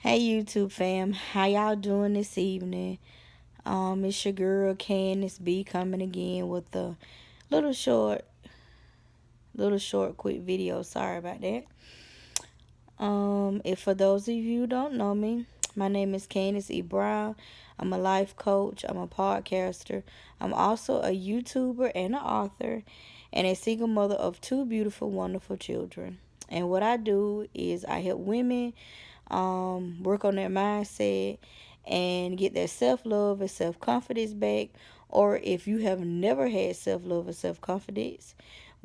Hey YouTube fam, how y'all doing this evening? It's your girl Candice B coming again with a little short, quick video. Sorry about that. If for those of you who don't know me, my name is Candice E. Brown. I'm a life coach. I'm a podcaster. I'm also a YouTuber and an author, and a single mother of two beautiful, wonderful children. And what I do is I help women work on their mindset and get their self-love and self-confidence back. Or if you have never had self-love and self-confidence,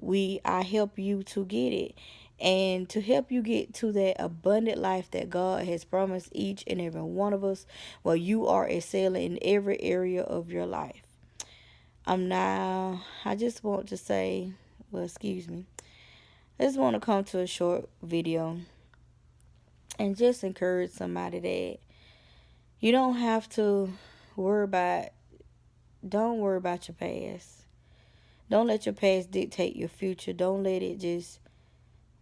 I help you to get it, and to help you get to that abundant life that God has promised each and every one of us, where you are excelling in every area of your life. I just want to say, well, excuse me, I just want to come to a short video and just encourage somebody that you don't have to worry about, don't worry about your past. Don't let your past dictate your future. Don't let it just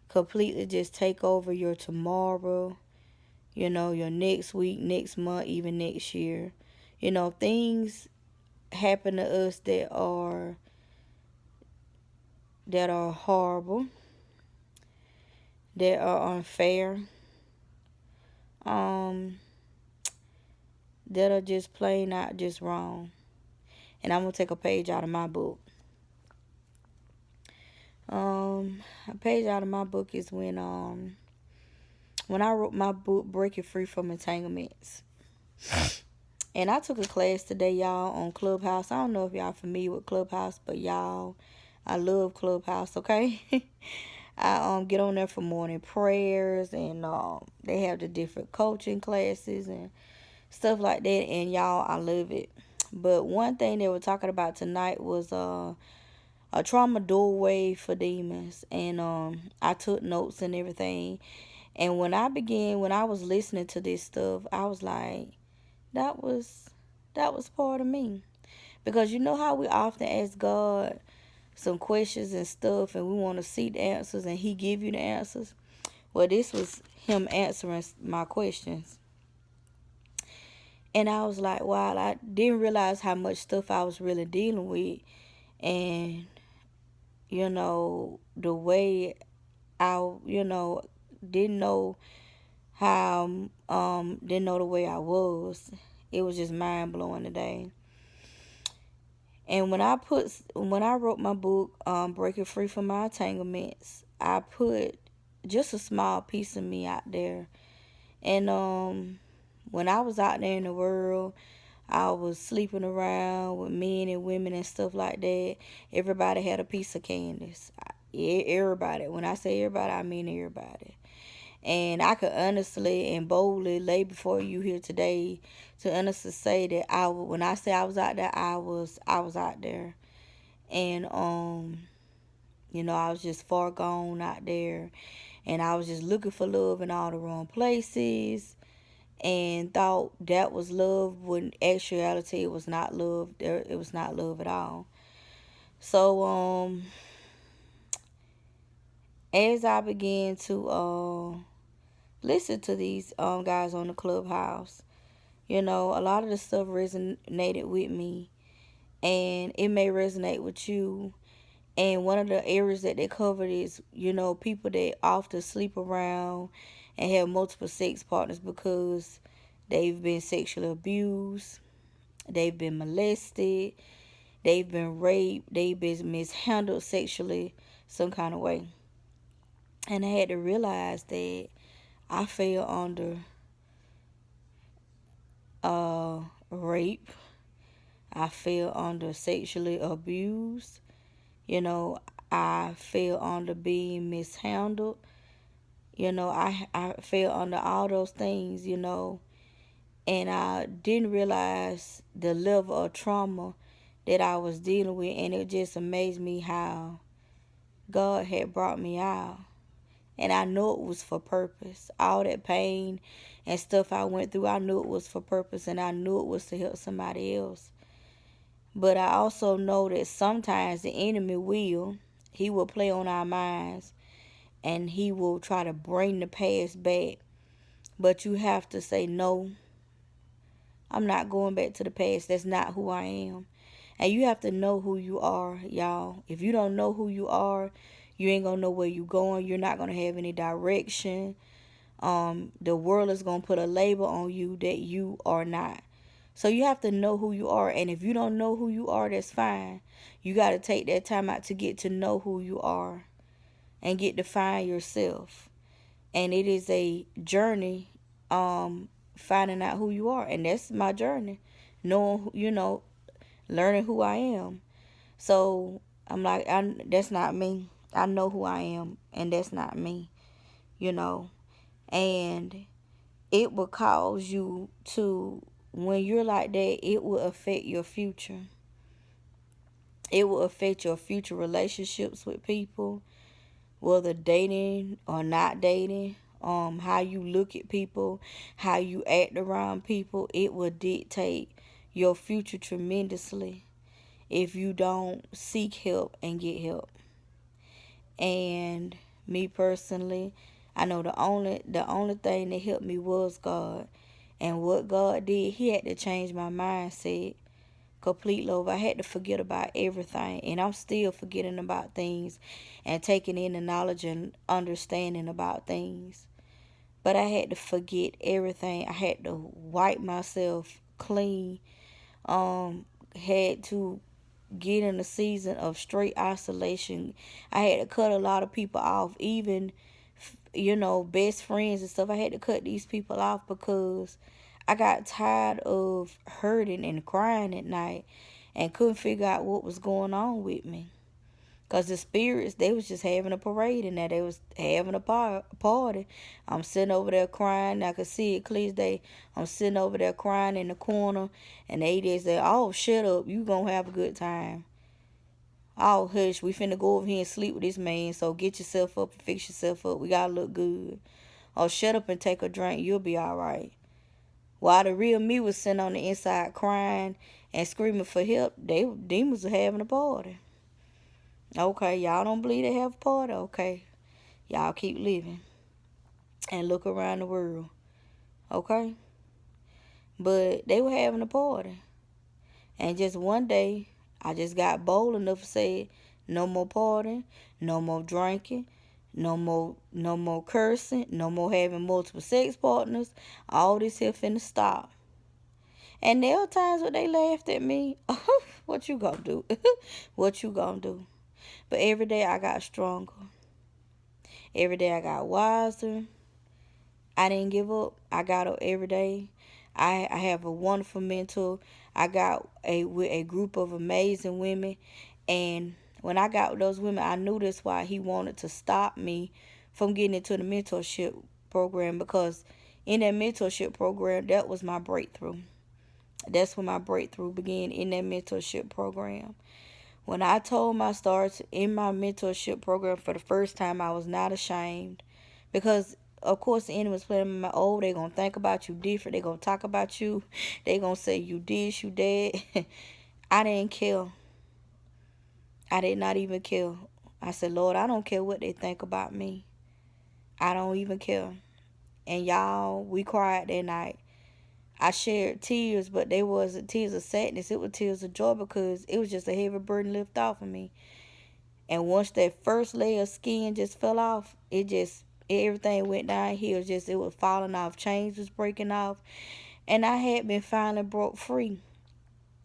completely just take over your tomorrow, your next week, next month, even next year. Things happen to us that are horrible, that are unfair, um, that are just plain out just wrong. And I'm gonna take a page out of my book. A page out of my book is when I wrote my book Breaking Free from Entanglements. And I took a class today, y'all, on Clubhouse. I don't know if y'all familiar with Clubhouse, but y'all, I love Clubhouse, okay? I get on there for morning prayers, and they have the different coaching classes and stuff like that, and y'all, I love it. But one thing they were talking about tonight was a trauma doorway for demons, and I took notes and everything. And when I was listening to this stuff, I was like, that was part of me. Because you know how we often ask God some questions and stuff, and we want to see the answers, and He give you the answers. Well, this was Him answering my questions, and I was like, wow, I didn't realize how much stuff I was really dealing with, and the way I didn't know how didn't know the way I was. It was just mind blowing today. And when I wrote my book, Breaking Free from My Entanglements, I put just a small piece of me out there. And when I was out there in the world, I was sleeping around with men and women and stuff like that. Everybody had a piece of Candace. Everybody. When I say everybody, I mean everybody. And I could honestly and boldly lay before you here today to honestly say that when I say I was out there, I was out there. And I was just far gone out there, and I was just looking for love in all the wrong places, and thought that was love when actuality it was not love. It was not love at all. So as I began to listen to these guys on the Clubhouse, a lot of the stuff resonated with me, and it may resonate with you. And one of the areas that they covered is, people that often sleep around and have multiple sex partners because they've been sexually abused, they've been molested, they've been raped, they've been mishandled sexually some kind of way. And I had to realize that I fell under rape. I fell under sexually abused. I fell under being mishandled. I fell under all those things, and I didn't realize the level of trauma that I was dealing with, and it just amazed me how God had brought me out. And I knew it was for purpose. All that pain and stuff I went through, I knew it was for purpose, and I knew it was to help somebody else. But I also know that sometimes the enemy he will play on our minds, and he will try to bring the past back But you have to say, no, I'm not going back to the past. That's not who I am. And you have to know who you are, y'all. If you don't know who you are, you ain't gonna know where you going. You're not gonna have any direction. The world is gonna put a label on you that you are not. So you have to know who you are. And if you don't know who you are, that's fine. You gotta take that time out to get to know who you are and get to find yourself. And it is a journey, finding out who you are. And that's my journey. Knowing, learning who I am. So I'm like, that's not me. I know who I am, and that's not me, you know. And it will cause you to, when you're like that, it will affect your future. It will affect your future relationships with people, whether dating or not dating. How you look at people, how you act around people, it will dictate your future tremendously if you don't seek help and get help. And me personally, I know the only thing that helped me was God. And what God did, He had to change my mindset completely over. I had to forget about everything, and I'm still forgetting about things and taking in the knowledge and understanding about things. But I had to forget everything. I had to wipe myself clean. Had to get in a season of straight isolation. I had to cut a lot of people off, even best friends and stuff. I had to cut these people off because I got tired of hurting and crying at night and couldn't figure out what was going on with me. Because the spirits, they was just having a parade and that they was having a party. I'm sitting over there crying. I could see it clear as day. I'm sitting over there crying in the corner. And they just said, oh, shut up. You gonna have a good time. Oh, hush. We finna go over here and sleep with this man. So get yourself up and fix yourself up. We gotta look good. Oh, shut up and take a drink. You'll be all right. While the real me was sitting on the inside crying and screaming for help, demons were having a party. Okay, y'all don't believe they have a party? Okay. Y'all keep living and look around the world. Okay? But they were having a party. And just one day, I just got bold enough to say, no more partying, no more drinking, no more cursing, no more having multiple sex partners. All this here finna stop. And there were times when they laughed at me. What you gonna do? What you gonna do? But every day I got stronger. Every day I got wiser. I didn't give up. I got up every day. I have a wonderful mentor. I got with a group of amazing women. And when I got with those women, I knew that's why he wanted to stop me from getting into the mentorship program. Because in that mentorship program, that was my breakthrough. That's when my breakthrough began, in that mentorship program. When I told my story in my mentorship program for the first time, I was not ashamed. Because, of course, the enemy was playing in my, oh, they're going to think about you different. They're going to talk about you. They're going to say you this, you that. I didn't care. I did not even care. I said, Lord, I don't care what they think about me. I don't even care. And y'all, we cried that night. I shared tears, but they wasn't tears of sadness. It was tears of joy because it was just a heavy burden lifted off of me. And once that first layer of skin just fell off, everything went downhill. It was falling off. Chains was breaking off. And I had been finally broke free.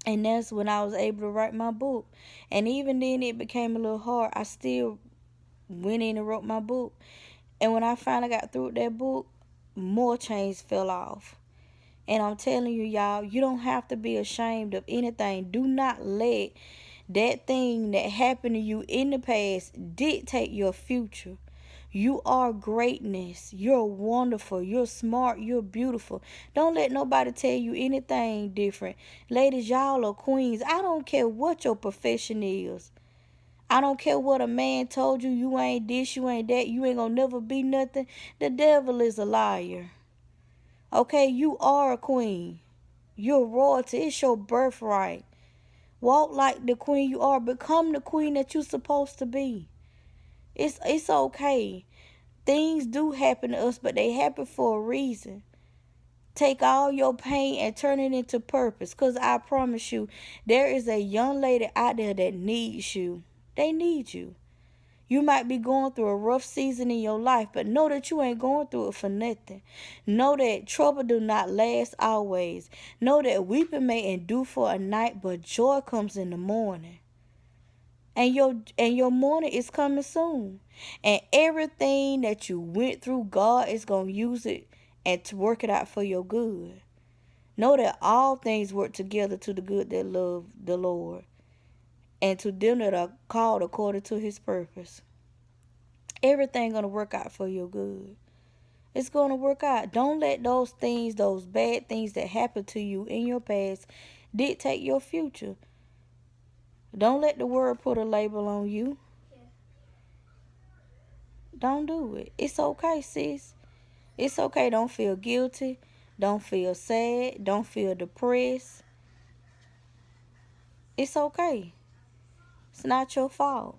And that's when I was able to write my book. And even then it became a little hard. I still went in and wrote my book. And when I finally got through with that book, more chains fell off. And I'm telling you, y'all, you don't have to be ashamed of anything. Do not let that thing that happened to you in the past dictate your future. You are greatness. You're wonderful. You're smart. You're beautiful. Don't let nobody tell you anything different. Ladies, y'all are queens. I don't care what your profession is. I don't care what a man told you. You ain't this, you ain't that. You ain't gonna never be nothing. The devil is a liar. Okay, you are a queen. You're royalty. It's your birthright. Walk like the queen you are. Become the queen that you're supposed to be. It's okay. things do happen to us, but they happen for a reason. Take all your pain and turn it into purpose. Because I promise you, there is a young lady out there that needs you. They need you. You might be going through a rough season in your life, but know that you ain't going through it for nothing. Know that trouble do not last always. Know that weeping may endure for a night, but joy comes in the morning. And your morning is coming soon. And everything that you went through, God is going to use it and to work it out for your good. Know that all things work together to the good that love the Lord, and to them that are called according to his purpose. Everything going to work out for your good. It's going to work out. Don't let those things, those bad things that happened to you in your past, dictate your future. Don't let the world put a label on you. Don't do it. It's okay, sis. It's okay. Don't feel guilty. Don't feel sad. Don't feel depressed. It's okay. It's not your fault.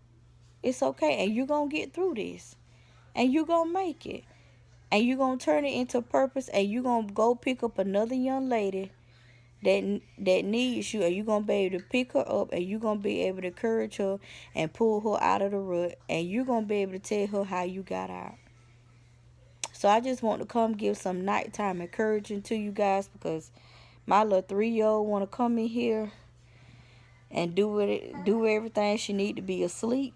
It's okay. And you're going to get through this. And you're going to make it. And you're going to turn it into purpose. And you're going to go pick up another young lady that needs you. And you're going to be able to pick her up. And you're going to be able to encourage her and pull her out of the rut. And you're going to be able to tell her how you got out. So I just want to come give some nighttime encouraging to you guys, because my little 3-year-old want to come in here and do everything she need to be asleep.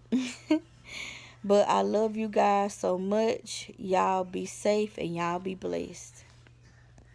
But I love you guys so much. Y'all be safe and y'all be blessed.